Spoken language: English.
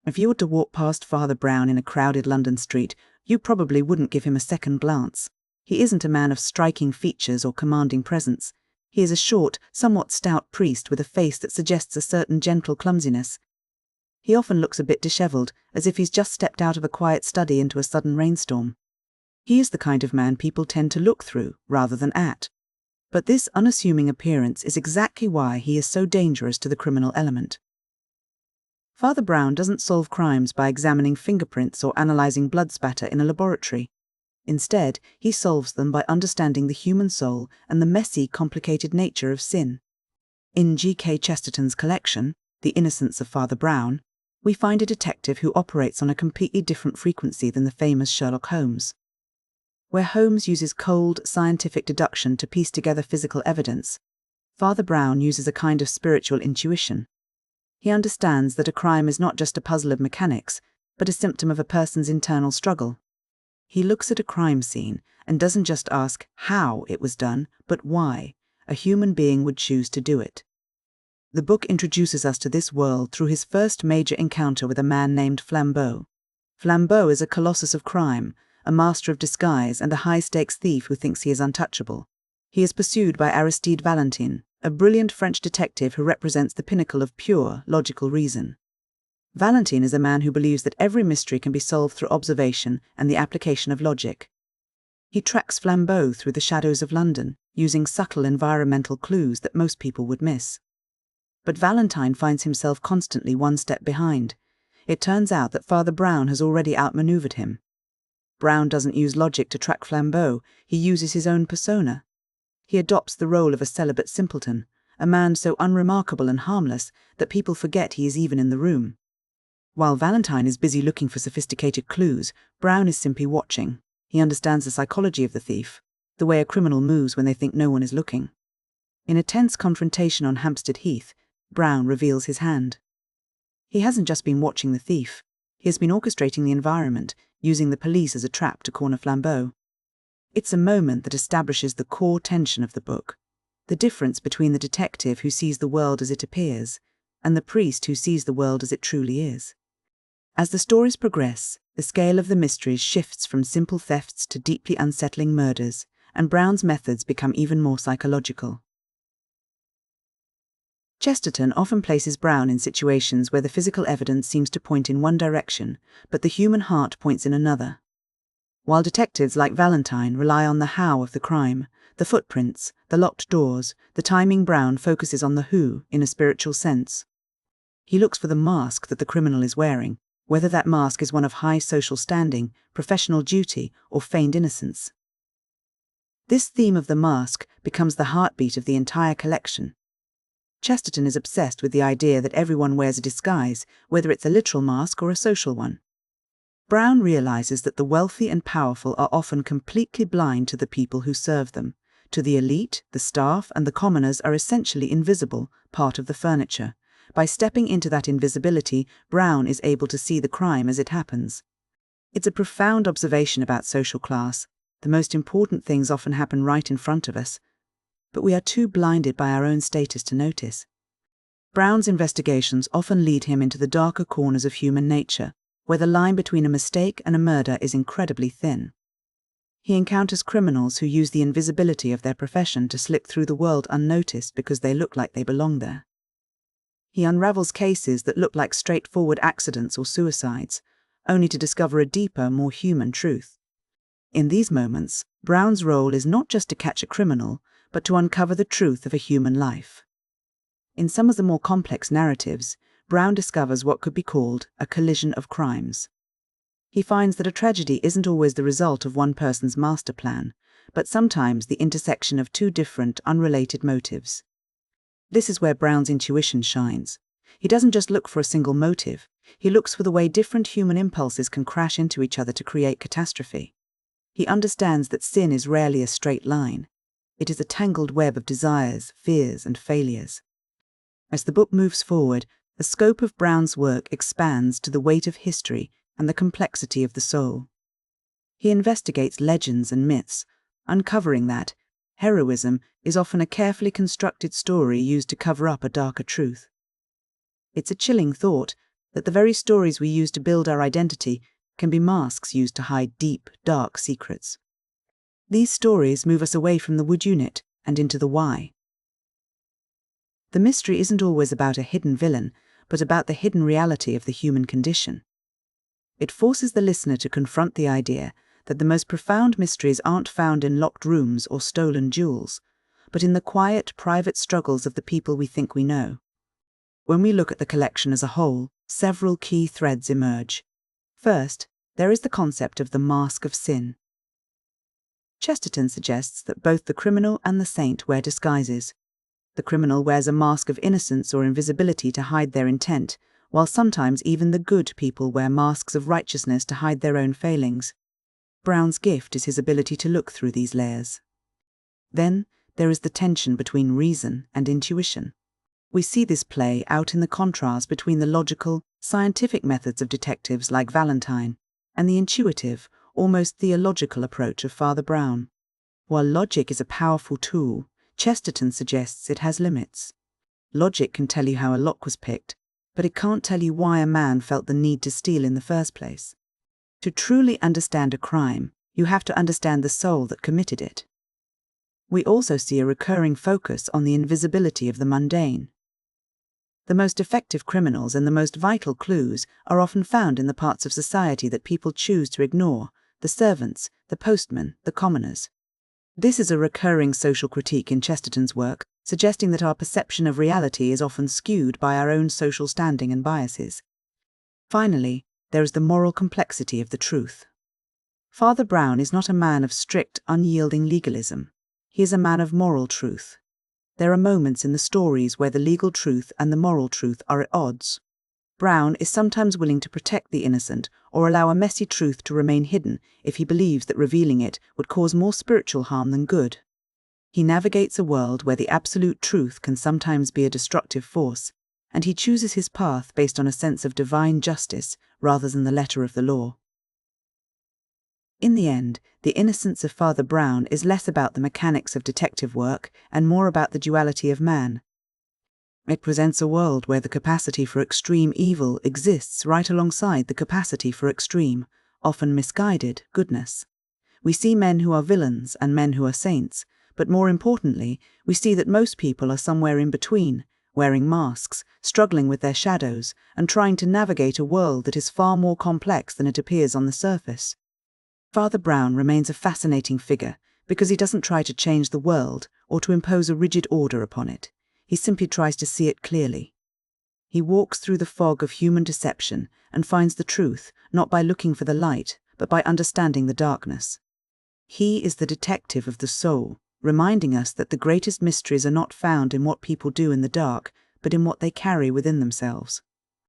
If you were to walk past Father Brown in a crowded London street, you probably wouldn't give him a second glance. He isn't a man of striking features or commanding presence. He is a short, somewhat stout priest with a face that suggests a certain gentle clumsiness. He often looks a bit dishevelled, as if he's just stepped out of a quiet study into a sudden rainstorm. He is the kind of man people tend to look through, rather than at. But this unassuming appearance is exactly why he is so dangerous to the criminal element. Father Brown doesn't solve crimes by examining fingerprints or analysing blood spatter in a laboratory. Instead, he solves them by understanding the human soul and the messy, complicated nature of sin. In G.K. Chesterton's collection, The Innocence of Father Brown, we find a detective who operates on a completely different frequency than the famous Sherlock Holmes. Where Holmes uses cold, scientific deduction to piece together physical evidence, Father Brown uses a kind of spiritual intuition. He understands that a crime is not just a puzzle of mechanics, but a symptom of a person's internal struggle. He looks at a crime scene and doesn't just ask how it was done, but why a human being would choose to do it. The book introduces us to this world through his first major encounter with a man named Flambeau. Flambeau is a colossus of crime, a master of disguise and a high-stakes thief who thinks he is untouchable. He is pursued by Aristide Valentin, a brilliant French detective who represents the pinnacle of pure, logical reason. Valentin is a man who believes that every mystery can be solved through observation and the application of logic. He tracks Flambeau through the shadows of London, using subtle environmental clues that most people would miss. But Valentin finds himself constantly one step behind. It turns out that Father Brown has already outmaneuvered him. Brown doesn't use logic to track Flambeau, he uses his own persona. He adopts the role of a celibate simpleton, a man so unremarkable and harmless that people forget he is even in the room. While Valentin is busy looking for sophisticated clues, Brown is simply watching. He understands the psychology of the thief, the way a criminal moves when they think no one is looking. In a tense confrontation on Hampstead Heath, Brown reveals his hand. He hasn't just been watching the thief, he has been orchestrating the environment, using the police as a trap to corner Flambeau. It's a moment that establishes the core tension of the book, the difference between the detective who sees the world as it appears and the priest who sees the world as it truly is. As the stories progress, the scale of the mysteries shifts from simple thefts to deeply unsettling murders, and Brown's methods become even more psychological. Chesterton often places Brown in situations where the physical evidence seems to point in one direction, but the human heart points in another. While detectives like Valentin rely on the how of the crime, the footprints, the locked doors, the timing, Brown focuses on the who in a spiritual sense. He looks for the mask that the criminal is wearing, whether that mask is one of high social standing, professional duty, or feigned innocence. This theme of the mask becomes the heartbeat of the entire collection. Chesterton is obsessed with the idea that everyone wears a disguise, whether it's a literal mask or a social one. Brown realizes that the wealthy and powerful are often completely blind to the people who serve them. To the elite, the staff and the commoners are essentially invisible, part of the furniture. By stepping into that invisibility, Brown is able to see the crime as it happens. It's a profound observation about social class. The most important things often happen right in front of us, but we are too blinded by our own status to notice. Brown's investigations often lead him into the darker corners of human nature, where the line between a mistake and a murder is incredibly thin. He encounters criminals who use the invisibility of their profession to slip through the world unnoticed because they look like they belong there. He unravels cases that look like straightforward accidents or suicides, only to discover a deeper, more human truth. In these moments, Brown's role is not just to catch a criminal, but to uncover the truth of a human life. In some of the more complex narratives, Brown discovers what could be called a collision of crimes. He finds that a tragedy isn't always the result of one person's master plan, but sometimes the intersection of two different, unrelated motives. This is where Brown's intuition shines. He doesn't just look for a single motive, he looks for the way different human impulses can crash into each other to create catastrophe. He understands that sin is rarely a straight line. It is a tangled web of desires, fears, and failures. As the book moves forward, the scope of Brown's work expands to the weight of history and the complexity of the soul. He investigates legends and myths, uncovering that heroism is often a carefully constructed story used to cover up a darker truth. It's a chilling thought, that the very stories we use to build our identity can be masks used to hide deep, dark secrets. These stories move us away from the would unit and into the why. The mystery isn't always about a hidden villain, but about the hidden reality of the human condition. It forces the listener to confront the idea that the most profound mysteries aren't found in locked rooms or stolen jewels, but in the quiet, private struggles of the people we think we know. When we look at the collection as a whole, several key threads emerge. First, there is the concept of the mask of sin. Chesterton suggests that both the criminal and the saint wear disguises. The criminal wears a mask of innocence or invisibility to hide their intent, while sometimes even the good people wear masks of righteousness to hide their own failings. Brown's gift is his ability to look through these layers. Then, there is the tension between reason and intuition. We see this play out in the contrast between the logical, scientific methods of detectives like Valentine and the intuitive, almost theological approach of Father Brown. While logic is a powerful tool, Chesterton suggests it has limits. Logic can tell you how a lock was picked, but it can't tell you why a man felt the need to steal in the first place. To truly understand a crime, you have to understand the soul that committed it. We also see a recurring focus on the invisibility of the mundane. The most effective criminals and the most vital clues are often found in the parts of society that people choose to ignore: the servants, the postmen, the commoners. This is a recurring social critique in Chesterton's work, suggesting that our perception of reality is often skewed by our own social standing and biases. Finally, there is the moral complexity of the truth. Father Brown is not a man of strict, unyielding legalism. He is a man of moral truth. There are moments in the stories where the legal truth and the moral truth are at odds. Brown is sometimes willing to protect the innocent or allow a messy truth to remain hidden if he believes that revealing it would cause more spiritual harm than good. He navigates a world where the absolute truth can sometimes be a destructive force, and he chooses his path based on a sense of divine justice rather than the letter of the law. In the end, The Innocence of Father Brown is less about the mechanics of detective work and more about the duality of man. It presents a world where the capacity for extreme evil exists right alongside the capacity for extreme, often misguided, goodness. We see men who are villains and men who are saints, but more importantly, we see that most people are somewhere in between, wearing masks, struggling with their shadows, and trying to navigate a world that is far more complex than it appears on the surface. Father Brown remains a fascinating figure because he doesn't try to change the world or to impose a rigid order upon it. He simply tries to see it clearly. He walks through the fog of human deception and finds the truth not by looking for the light, but by understanding the darkness. He is the detective of the soul, reminding us that the greatest mysteries are not found in what people do in the dark, but in what they carry within themselves.